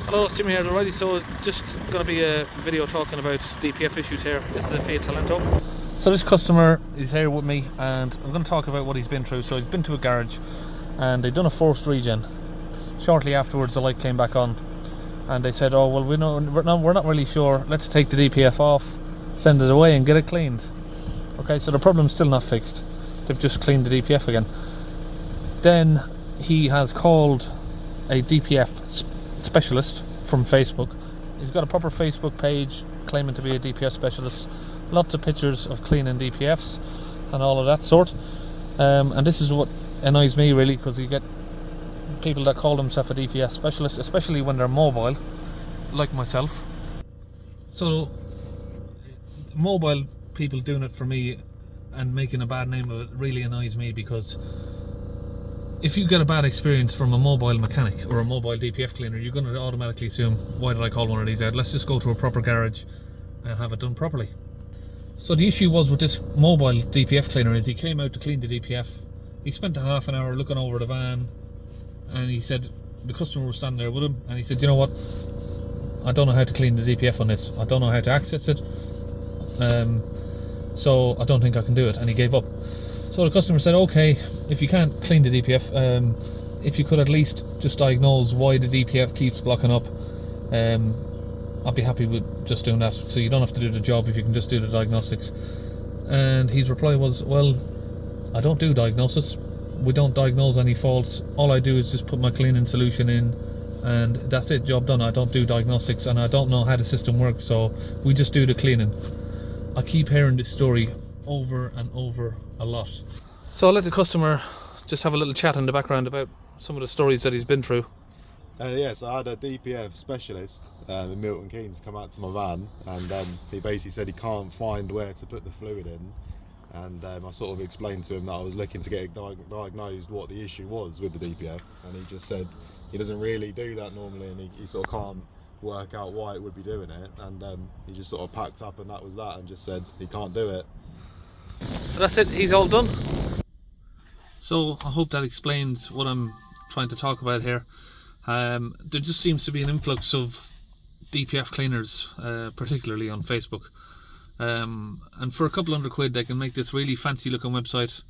Hello, it's Jimmy here. Alrighty, so just going to be a video talking about DPF issues here. This is a Fiat Talento. So this customer is here with me and I'm going to talk about what he's been through. So he's been to a garage and they've done a forced regen. Shortly afterwards the light came back on and they said, oh well, we're not really sure, let's take the DPF off, send it away and get it cleaned. Okay, so the problem's still not fixed. They've just cleaned the DPF again. Then he has called a DPF Specialist from Facebook. He's got a proper Facebook page claiming to be a DPF specialist, lots of pictures of cleaning DPFs and all of that sort, and this is what annoys me really, because you get people that call themselves a DPF specialist, especially when they're mobile like myself. So mobile people doing it for me and making a bad name of it really annoys me, because if you get a bad experience from a mobile mechanic or a mobile DPF cleaner, you're going to automatically assume, why did I call one of these out? Let's just go to a proper garage and have it done properly. So the issue was with this mobile DPF cleaner is he came out to clean the DPF. He spent a half an hour looking over the van and he said, the customer was standing there with him and he said, you know what, I don't know how to clean the DPF on this. I don't know how to access it, so I don't think I can do it, and he gave up. So the customer said, okay, if you can't clean the DPF, if you could at least just diagnose why the DPF keeps blocking up, I'd be happy with just doing that, so you don't have to do the job if you can just do the diagnostics. And his reply was, well, I don't do diagnosis, we don't diagnose any faults, all I do is just put my cleaning solution in and that's it, job done. I don't do diagnostics and I don't know how the system works, so we just do the cleaning. I keep hearing this story over and over a lot. So I'll let the customer just have a little chat in the background about some of the stories that he's been through. Yes, I had a DPF specialist in Milton Keynes come out to my van, and he basically said he can't find where to put the fluid in, and I sort of explained to him that I was looking to get diagnosed what the issue was with the DPF, and he just said he doesn't really do that normally, and he sort of can't work out why it would be doing it, and he just sort of packed up and that was that, and just said he can't do it. So that's it, he's all done. So I hope that explains what I'm trying to talk about here. There just seems to be an influx of DPF cleaners, particularly on Facebook, and for a couple £100 they can make this really fancy looking website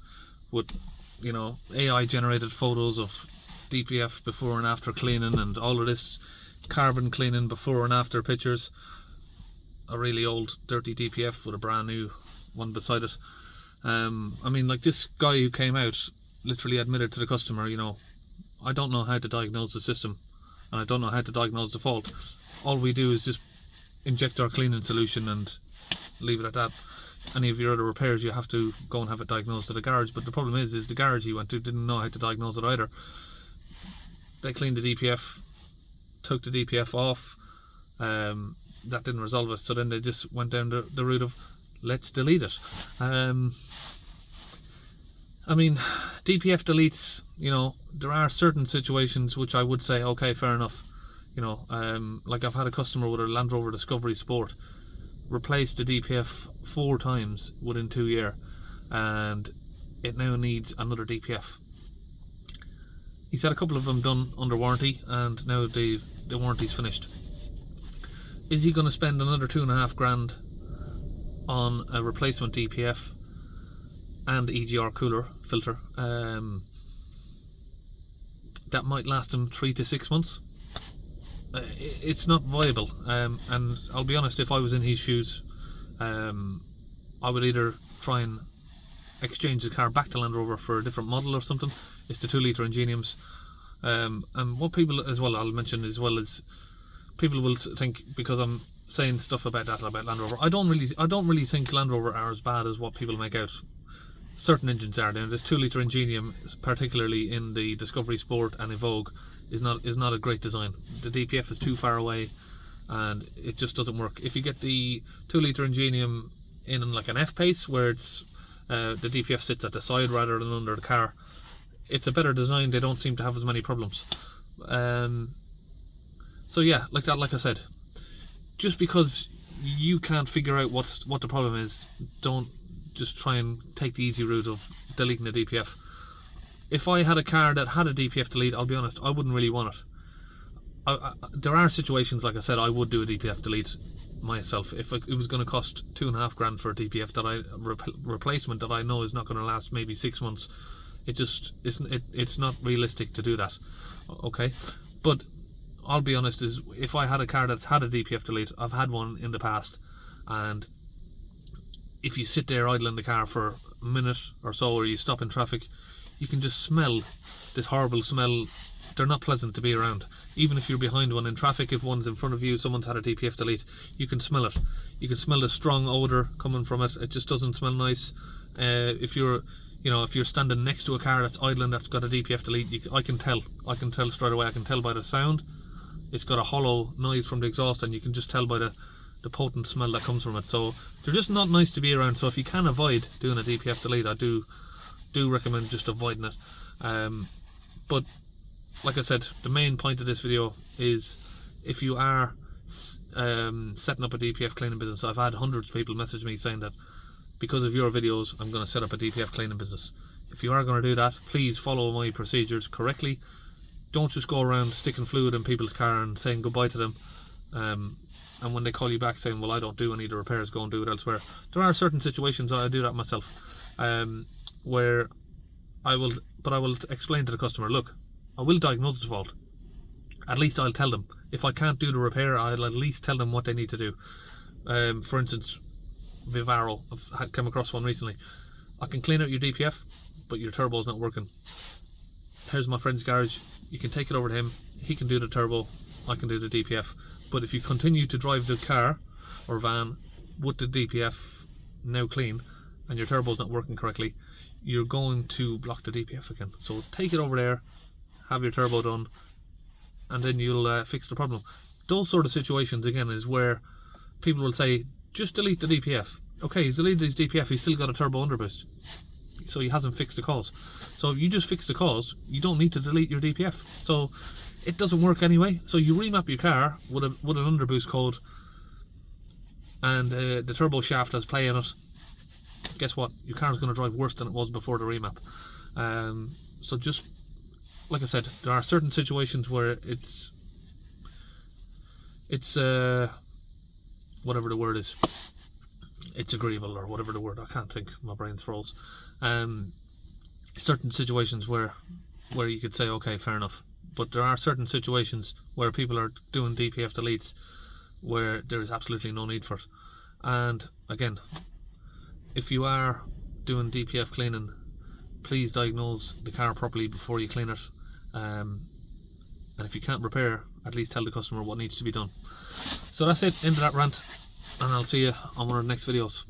with, you know, AI generated photos of DPF before and after cleaning and all of this carbon cleaning before and after pictures, a really old dirty DPF with a brand new one beside it. I mean, like, this guy who came out literally admitted to the customer, you know, I don't know how to diagnose the system and I don't know how to diagnose the fault. All we do is just inject our cleaning solution and leave it at that. Any of your other repairs you have to go and have it diagnosed at a garage, but the problem is the garage he went to didn't know how to diagnose it either. They cleaned the DPF, took the DPF off, that didn't resolve it, so then they just went down the route of let's delete it. I mean, DPF deletes, you know, there are certain situations which I would say, okay, fair enough. You know, like I've had a customer with a Land Rover Discovery Sport replace the DPF 4 times within 2 years, and it now needs another DPF. He's had a couple of them done under warranty, and now the warranty's finished. Is he going to spend another 2.5 grand on a replacement DPF and EGR cooler filter that might last him 3 to 6 months? It's not viable, and I'll be honest, if I was in his shoes, I would either try and exchange the car back to Land Rover for a different model or something. It's the 2 litre Ingeniums, and what people as well, I'll mention as well, is people will think, because I'm saying stuff about that about Land Rover, I don't really think Land Rover are as bad as what people make out. Certain engines are. Now, this 2 litre Ingenium, particularly in the Discovery Sport and Evoque, is not a great design. The DPF is too far away and it just doesn't work. If you get the 2 litre Ingenium in like an F-Pace, where it's the DPF sits at the side rather than under the car, it's a better design. They don't seem to have as many problems. So yeah, like that, like I said, just because you can't figure out what the problem is, don't just try and take the easy route of deleting the DPF. if I had a car that had a DPF delete, I'll be honest, I wouldn't really want it. There are situations, like I said, I would do a DPF delete myself if it was going to cost £2.5 grand for a DPF replacement that I know is not going to last maybe 6 months. It just isn't. It's not realistic to do that. Okay, but I'll be honest, is if I had a car that's had a DPF delete, I've had one in the past, and if you sit there idling the car for a minute or so, or you stop in traffic, you can just smell this horrible smell. They're not pleasant to be around. Even if you're behind one in traffic, if one's in front of you, someone's had a DPF delete, you can smell it. You can smell the strong odour coming from it. It just doesn't smell nice. If you're standing next to a car that's idling that's got a DPF delete, I can tell straight away. I can tell by the sound. It's got a hollow noise from the exhaust, and you can just tell by the potent smell that comes from it. So they're just not nice to be around. So if you can avoid doing a DPF delete, I do recommend just avoiding it. But like I said, the main point of this video is, if you are setting up a DPF cleaning business, I've had hundreds of people message me saying that because of your videos I'm going to set up a DPF cleaning business. If you are going to do that, please follow my procedures correctly. Don't just go around sticking fluid in people's car and saying goodbye to them, and when they call you back saying, well, I don't do any of the repairs, go and do it elsewhere. There are certain situations I do that myself, where I will explain to the customer, look, I will diagnose the fault. At least I'll tell them. If I can't do the repair, I'll at least tell them what they need to do. For instance, Vivaro, I've come across one recently. I can clean out your DPF, but your turbo's not working. Here's my friend's garage. You can take it over to him. He can do the turbo, I can do the DPF. But if you continue to drive the car or van with the DPF now clean and your turbo's not working correctly, you're going to block the DPF again. So take it over there, have your turbo done, and then you'll fix the problem. Those sort of situations again is where people will say, just delete the DPF. Okay, he's deleted his DPF, he's still got a turbo underboost, so he hasn't fixed the cause. So if you just fix the cause, you don't need to delete your DPF. So it doesn't work anyway. So you remap your car with an underboost code, and the turbo shaft has play in it. Guess what? Your car's going to drive worse than it was before the remap. So just like I said, there are certain situations where it's whatever the word is, it's agreeable, or whatever the word, I can't think, my brain's froze. Certain situations where you could say, okay, fair enough. But there are certain situations where people are doing DPF deletes where there is absolutely no need for it. And again, if you are doing DPF cleaning, please diagnose the car properly before you clean it. And if you can't repair, at least tell the customer what needs to be done. So that's it, end of that rant, and I'll see you on one of the next videos.